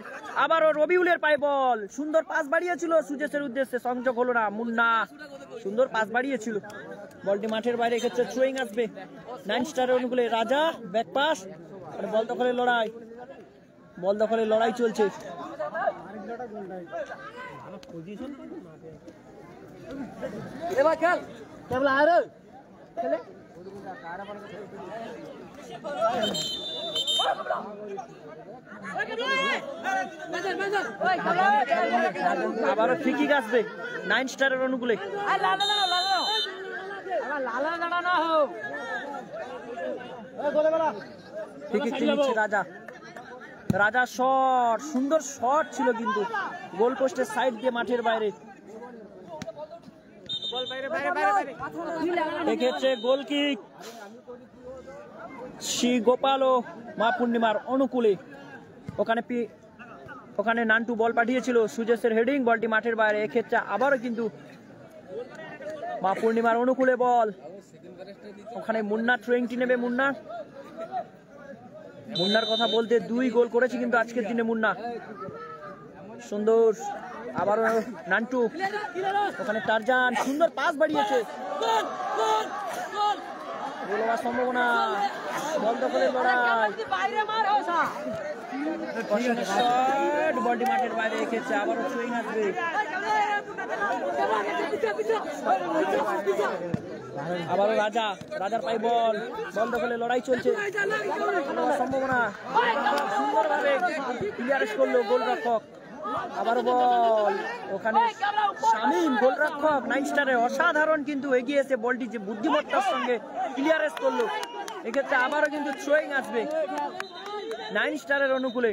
আবারও রবিউলের পায়ে বল, সুন্দর পাস বাড়িয়েছিল সুজেশের উদ্দেশ্যে, সংযোগ হলো না। মুন্না সুন্দর পাস বাড়িয়েছিল, বলটি মাঠের বাইরে, ক্ষেত্রে থ্রোয়িং আসবে 9 স্টারের অনুকূলে। রাজা ব্যাক পাস, বল দখলের লড়াই, বল দখলের লড়াই চলছে। এবার খেল কেবল আরে খেলে আবারও ফ্রিকিক আসবে 9 স্টারের অনুকূলে। ফ্রিকিক নিচ্ছে রাজা, রাজা শট, সুন্দর শট ছিল কিন্তু গোল পোস্টের সাইড দিয়ে মাঠের বাইরে। এক্ষেত্রে গোল কিক শ্রীগোপাল ও মা পূর্ণিমার অনুকূলে। ওখানে নান্টু বল পাঠিয়েছিল, সুজেশের হেডিং, বলটি মাঠের বাইরে। এক্ষেত্রে আবারও কিন্তু মা পূর্ণিমার অনুকূলে বল। ওখানে মুন্না থ্রোয়িংটি নেবে। মুন্নার কথা বলতে 2 গোল করেছে কিন্তু আজকের দিনে মুন্না। সুন্দর, আবারও নান্টু, ওখানে টারজান সুন্দর পাস বাড়িয়েছে, গোল হওয়ার সম্ভাবনা, বল দখলের লড়াই। শট, বলটি মাঠের বাইরে রেখেছে, আবারও সুইং আসবে। আবারও রাজার পাই বল দখলে লড়াই চলছে, সম্ভাবনা সুন্দরভাবে ক্লিয়ারেন্স করলো গোলরক্ষক। আবারও বল ওখানে শামীম গোলরক্ষক 9 স্টারে অসাধারণ কিন্তু এগিয়ে এসে বলটি যে বুদ্ধিমত্তার সঙ্গে ক্লিয়ারেন্স করলো। এক্ষেত্রে আবারও কিন্তু থ্রোয়িং আসবে 9 স্টারের অনুকূলে।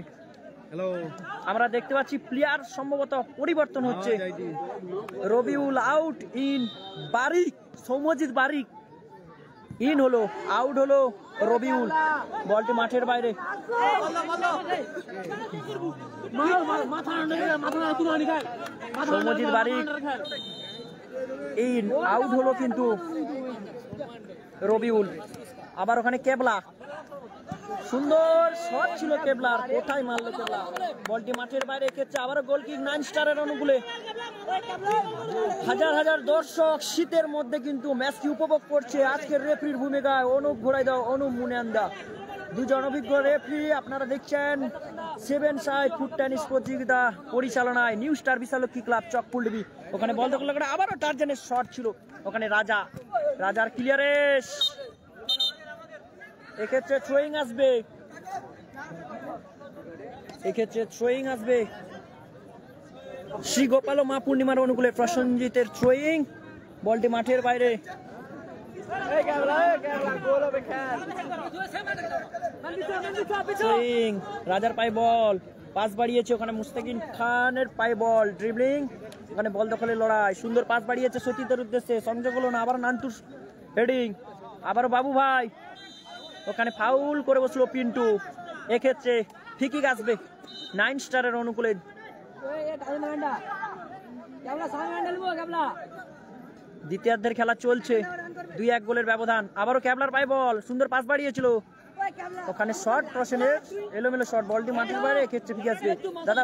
আমরা দেখতে পাচ্ছি প্লেয়ার সম্ভবত পরিবর্তন হচ্ছে। Rabiul out, in Barik, Soumyajit Barik in হলো, আউট হলো রবিউল। বলটি মাঠের বাইরে, সৌম্যজিৎ বারিক ইন, আউট হলো কিন্তু রবিউল। আবার ওখানে কেবলা, সুন্দর শট ছিল কেবলার, কোথায় মারলো কেবলা, বলটি মাঠের বাইরে। ক্ষেত্রে আবারও গোল কিক 9 স্টারের অনুকূলে। হাজার হাজার দর্শক শীতের মধ্যে কিন্তু ম্যাচটি উপভোগ করছে। আজকের রেফারির ভূমিকায় অনুপ ঘোড়াইদা, অনুপ মুনিয়ান্দা, দুজন অভিজ্ঞ রেফারি। আপনারা দেখছেন 7 সাইড ফুট টেনিস প্রতিযোগিতা পরিচালনায় নিউ স্টার বিশালক্ষী ক্লাব চকফুলডিবি। ওখানে বল দখল করে আবারও টার্জেনের শট ছিল, ওখানে রাজার ক্লিয়ারেন্স। এক্ষেত্রে থ্রোয়িং আসবে, শ্রী গোপাল ও মা পূর্ণিমার অনুকূলে প্রসঞ্জিতের থ্রোয়িং, বলটি মাঠের বাইরে। রাজার পায়ে বল, পাস বাড়িয়েছে, ওখানে মুস্তাকিন খানের পায়ে বল, ড্রিবলিং, ওখানে বল দখলের লড়াই, সুন্দর পাস বাড়িয়েছে সতীতের উদ্দেশ্যে, সংযোগ হলো না, আবার নান্টুর হেডিং, আবার বাবু ভাই, ওখানে ফাউল করে বসলো পিন্টু। এক্ষেত্রে ফ্রি আসবে 9 স্টারের অনুকূলে। দ্বিতীয়ার্ধের খেলা চলছে, 2-1 গোলের ব্যবধান। আবারও ক্যাবলার পায় বল, সুন্দর পাস বাড়িয়েছিল, ওখানে শট, প্রসেনের এলোমেলো শট, বলটি মাঠের বাইরে। এক্ষেত্রে ফ্রি আসবে দাদা।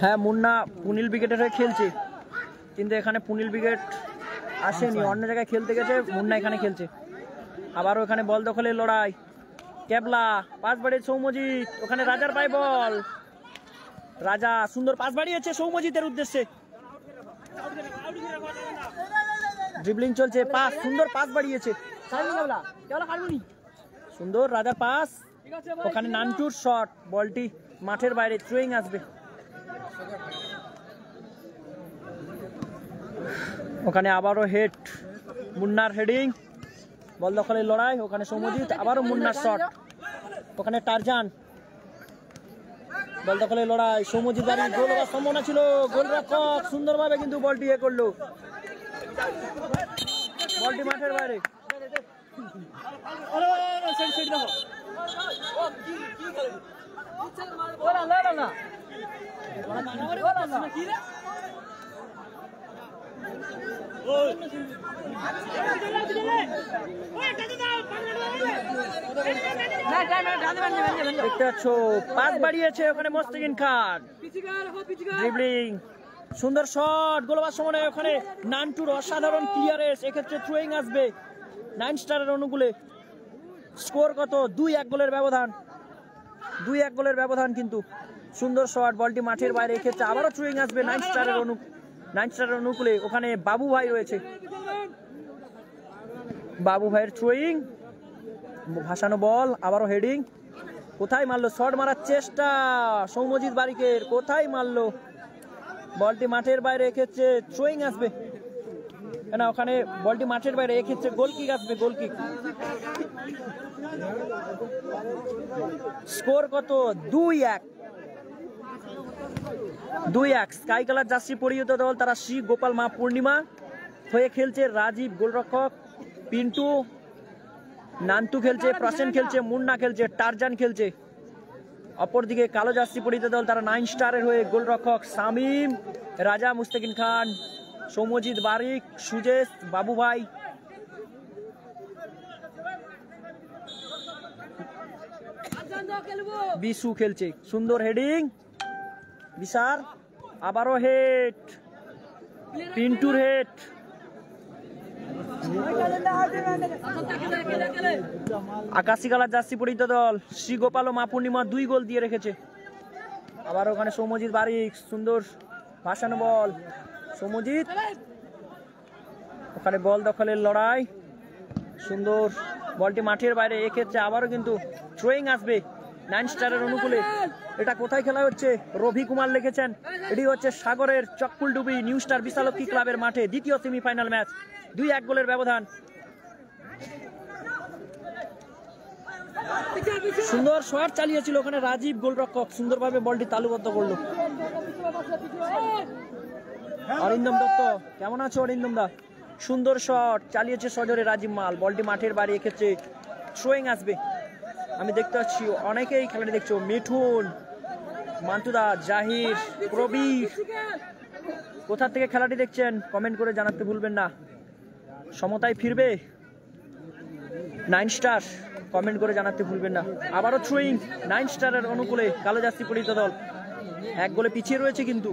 হ্যাঁ, মুন্না পুনিল ব্রিগেডের হয়ে খেলছে, কিন্তু এখানে পুনিল ব্রিগেড আসেনি, অন্য জায়গায় খেলতে গেছে, মুন্না এখানে খেলছে। আবারও এখানে বল দখলের লড়াই, ক্যাবলা পাস বাড়িয়ে সৌম্যজিৎ, ওখানে রাজার পায় বল, রাজা সুন্দর পাস বাড়িয়েছে সৌম্যজিতের উদ্দেশ্যে, ড্রিবলিং চলছে, পাস, সুন্দর পাস বাড়িয়েছে, সুন্দর রাজার পাস, ওখানে নান্টুর শট, বলটি মাঠের বাইরে, থ্রোয়িং আসবে। ওখানে আবারও হেড, মুন্নার হেডিং, বল দখলের লড়াই, ওখানে সৌম্যজিৎ, আবারও মুন্নার শট, ওখানে টারজান, বল দখলের লড়াই, সৌম্যজিৎ বাড়ি, গোল হওয়ার সম্ভাবনা ছিল, গোলরক্ষক সুন্দরভাবে কিন্তু বলটি করলো, বলটি মাঠের বাইরে। দেখতে পাচ্ছ পাস বাড়িয়েছে ওখানে মুস্তাকিন খান, ড্রিবলিং, সুন্দর শট, গোল হওয়ার সময় ওখানে নান্টুর অসাধারণ ক্লিয়ারেন্স। এক্ষেত্রে থ্রোয়িং আসবে 9 স্টারের অনুকূলে। স্কোর কত? 2-1 গোলের ব্যবধান, 2-1 গোলের ব্যবধান। কিন্তু সুন্দর শট, বলটি মাঠের বাইরে। এক্ষেত্রে আবারও থ্রোয়িং আসবে 9 স্টারের অনুকূলে। ওখানে বাবু ভাই রয়েছে, বাবু ভাইয়ের থ্রোয়িং, ভাসানো বল, আবারও হেডিং, কোথায় মারলো, শট মারার চেষ্টা সৌম্যজিৎ বারিকের, কোথায় মারলো, বলটি মাঠের বাইরে। এক্ষেত্রে থ্রোয়িং আসবে না, ওখানে বলটি মাঠের বাইরে। এক্ষেত্রে গোল কিক আসবে, গোল কিক। স্কোর কত? 2-1। স্কাই কালার জার্সি পরিহিত দল তারা শ্রী গোপাল মা পূর্ণিমা হয়ে খেলছে। রাজীব গোলরক্ষক, পিন্টু, নান্তু খেলছে, প্রসেন খেলছে, মুন্না খেলছে, টারজান খেলছে। অপরদিকে কালো জার্সি পরিহিত দল তারা 9 স্টারের হয়ে গোলরক্ষক শামীম, রাজা, মুস্তাকিন খান, সৌম্যজিৎ বারিক, সুজেশ, বাবু ভাই, বিশু খেলছে। সুন্দর হেডিং, বিশার, আবারও হেড, পিন্টুর হেড, আকাশি কালার জার্সি পরিহিত দল শ্রী গোপাল ও মা পূর্ণিমা 2 গোল দিয়ে রেখেছে। আবার ওখানে সৌম্যজিৎ বারিক, সুন্দর ভাসানো বল, সৌম্যজিৎ ওখানে বল দখলের লড়াই, সুন্দর বলটি মাঠের বাইরে। এক্ষেত্রে আবারও কিন্তু থ্রোয়িং আসবে 9 স্টারের অনুকূলে। এটা কোথায় খেলা হচ্ছে? রবি কুমার লিখেছেন, এটি হচ্ছে সাগরের চক্কুলডুবি নিউ স্টার বিশালক্ষী ক্লাবের মাঠে দ্বিতীয় সেমিফাইনাল ম্যাচ, 2-1 গোলের ব্যবধান। সুন্দর শট চালিয়েছিল ওখানে রাজীব গোলরক্ষক, সুন্দরভাবে বলটি তালুবদ্ধ করলো। অরিন্দম দত্ত, কেমন আছো অরিন্দম দা? সুন্দর শট চালিয়েছে সজরে রাজীব মাল, বলটি মাঠের বাইরে। এক্ষেত্রে থ্রোয়িং আসবে। আমি দেখতে পাচ্ছি অনেকেই খেলাটি দেখছো, মিঠুন, মান্টুদা, জাহির, প্রবীর, কোথা থেকে খেলাটি দেখছেন কমেন্ট করে জানাতে ভুলবেন না। সমতায় ফিরবে 9 স্টার, কমেন্ট করে জানাতে ভুলবেন না। আবারও থ্রোয়িং 9 স্টারের অনুকূলে কালো জার্সি পরিহিত দল 1 গোলে পিছিয়ে রয়েছে। কিন্তু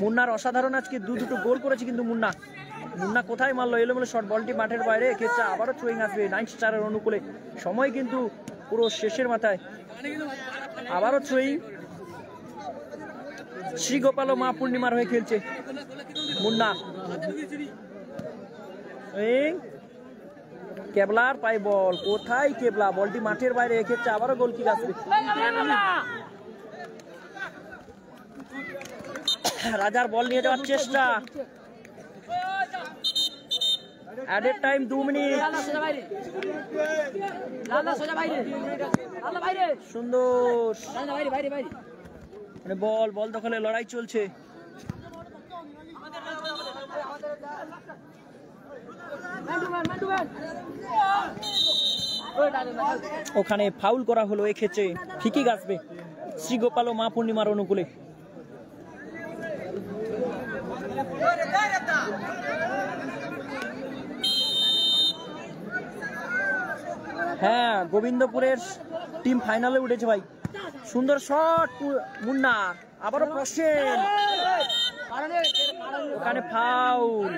মুন্নার অসাধারণ আজকে দুটো গোল করেছে। কিন্তু মুন্না কোথায় মারলো? এলোমেলো শট, বলটি মাঠের বাইরে। এক্ষেত্রে আবারও থ্রোয়িং আসবে 9 স্টারের অনুকূলে। সময় কিন্তু পুরো শেষের মাথায়। আবারও থ্রোয়িং শ্রী গোপাল ও মা পূর্ণিমার হয়ে খেলছে মুন্না। কেবলার পাই বল, কোথায় কেবলা? বলটি মাঠের বাইরে। এক্ষেত্রে আবারও গোল কিক আসবে। রাজার বল নিয়ে যাওয়ার চেষ্টা, অ্যাডেড টাইম 2 মিনিট। সুন্দর বল দখলে লড়াই চলছে। ওখানে ফাউল করা হলো। এক্ষেত্রে ঠিকই আসবে শ্রী গোপাল ও মা পূর্ণিমার অনুকূলে। হ্যাঁ, গোবিন্দপুরের টিম ফাইনালে উঠেছে ভাই। সুন্দর শট মুন্নার, আবারও প্রসেন, ওখানে ফাউল।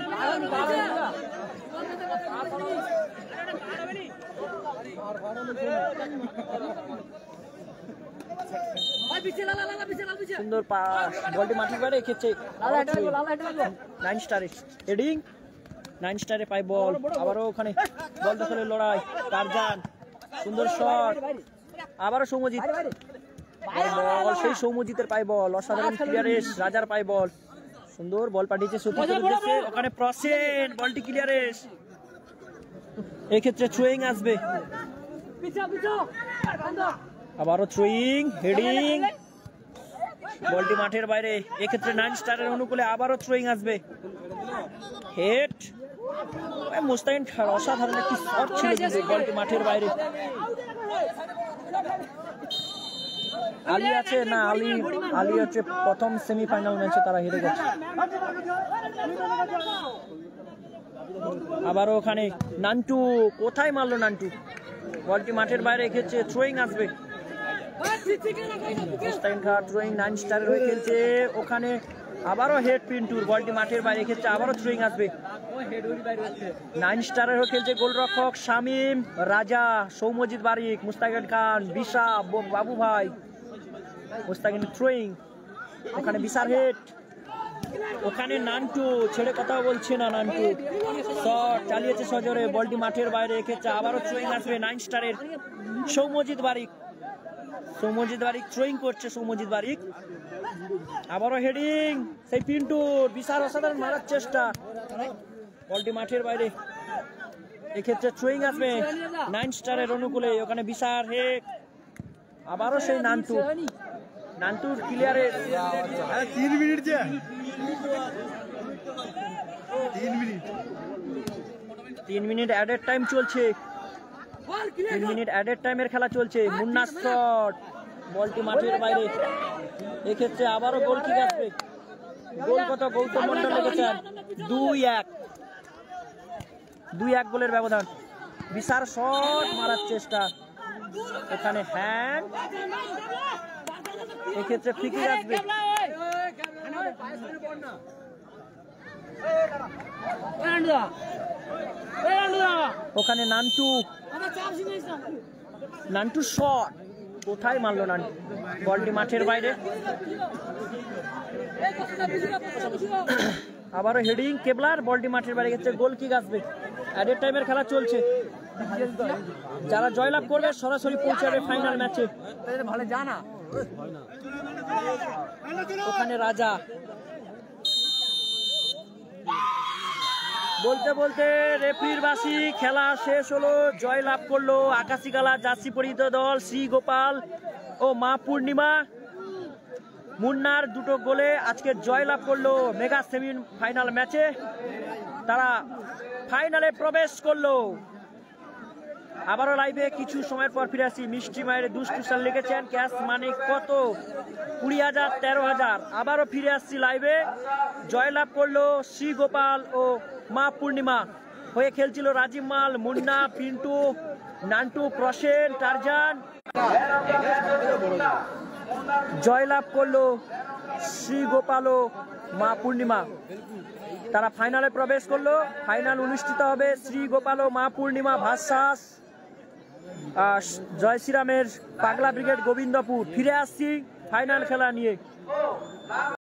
সুন্দর পাস, বলটি মাঠের বাইরে। এক্ষেত্রে 9 স্টারে হেডিং, 9 স্টারে পাই বল। আবারও ওখানে বল দখলের লড়াই, টারজান, সুন্দর শট, আবারও সৌম্যজিৎ বল, সেই সৌম্যজিতের পাই বল, অসাধারণ ক্লিয়ারেন্স, রাজার পাই বল, সুন্দর বল পাঠিয়েছে সতীশের উদ্দেশ্যে, ওখানে প্রসেন, বলটি ক্লিয়ারেন্স। এক্ষেত্রে থ্রোয়িং আসবে, আবারও থ্রোয়িং, হেডিং, বলটি মাঠের বাইরে। এক্ষেত্রে 9 স্টারের অনুকূলে আবারও থ্রোয়িং আসবে, হেড। মুস্তাকিন অসাধারণ একটি শট ছিল, বলটি মাঠের বাইরে। আলী আছে না, আলী হচ্ছে প্রথম সেমিফাইনাল ম্যাচে তারা হেরে গেছে। আবারও ওখানে নান্টু, কোথায় মারলো নান্টু? বলটি মাঠের বাইরে। এক্ষেত্রে থ্রোয়িং আসবে, মুস্তাকিন খান থ্রোয়িং 9 স্টারের হয়ে খেলছে। ওখানে আবারও হেড পিন্টুর, বলটি মাঠের বাইরে। এক্ষেত্রে আবারও থ্রোয়িং আসবে, 9 স্টারের হয়ে খেলছে গোলরক্ষক শামীম, রাজা, সৌম্যজিৎ বারিক, মুস্তাকিন খান, বিশা, বাবু ভাই। মুস্তাকিন থ্রোয়িং, ওখানে বিশার হেড, ওখানে নান্টু ছেড়ে কথা বলছে না, নান্টু শট চালিয়েছে সজরে, বলটি মাঠের বাইরে। এক্ষেত্রে আবারও থ্রোয়িং আসবে 9 স্টারের সৌম্যজিৎ বারিক, থ্রোয়িং করছে সৌম্যজিৎ বারিক। আবারও হেডিং, সেই পিন্টুর, বিশাল অসাধারণ মারার চেষ্টা, বলটি মাঠের বাইরে। এক্ষেত্রে থ্রোয়িং আসবে 9 স্টারের অনুকূলে, ওখানে বিশাল হেড, আবারও সেই নান্টুর clearance. 3 minute, 3 minute added time চলছে, 3 মিনিট অ্যাডেড টাইমের খেলা চলছে। মুন্নার শট, বলটি মাঠের বাইরে। এক্ষেত্রে আবারও গোল কিক আসবে, গোল কত? গৌতম মন্ডল লেগেছেন, 2-1 গোলের ব্যবধান। বিশাল শট মারার চেষ্টা, এখানে হ্যান্ড। এক্ষেত্রে ফ্রি কিক আসবে, ওখানে নান্টু শট, কোথায় মারলো নান্টু, বলটি মাঠের বাইরে। আবারও হেডিং কেবলার, বলটি মাঠের বাইরে গেছে, গোল কিক আসবে। অ্যাডেড টাইমের খেলা চলছে, যারা জয়লাভ করবে সরাসরি পৌঁছাবে ফাইনাল ম্যাচে। ওখানে রাজা, বলতে বলতে রেফরির বাসি, খেলা শেষ হলো। জয়লাভ করলো আকাশি কালার জার্সি পরিহিত দল শ্রী গোপাল ও মা পূর্ণিমা। মুন্নার দুটো গোলে আজকে জয়লাভ করলো মেগা সেমি ফাইনাল ম্যাচে, তারা ফাইনালে প্রবেশ করলো। আবারও লাইভে কিছু সময়ের পর ফিরে আসি। মিষ্টি মায়ের দুষ্টু স্যার লিখেছেন ক্যাশ মানি কত, 20,000 13,000। আবারও ফিরে আসছি লাইভে। জয়লাভ করলো শ্রী গোপাল ও মা পূর্ণিমা। হয়ে খেলছিল রাজীব মাল, মুন্না, পিন্টু, নান্টু, প্রসেন, টারজান। জয়লাভ করলো শ্রী গোপাল ও মা পূর্ণিমা, তারা ফাইনালে প্রবেশ করলো। ফাইনাল অনুষ্ঠিত হবে শ্রী গোপাল ও মা পূর্ণিমা ভার্সাস জয় শ্রীরামের পাগলা ব্রিগেড গোবিন্দপুর। ফিরে আসছি ফাইনাল খেলা নিয়ে।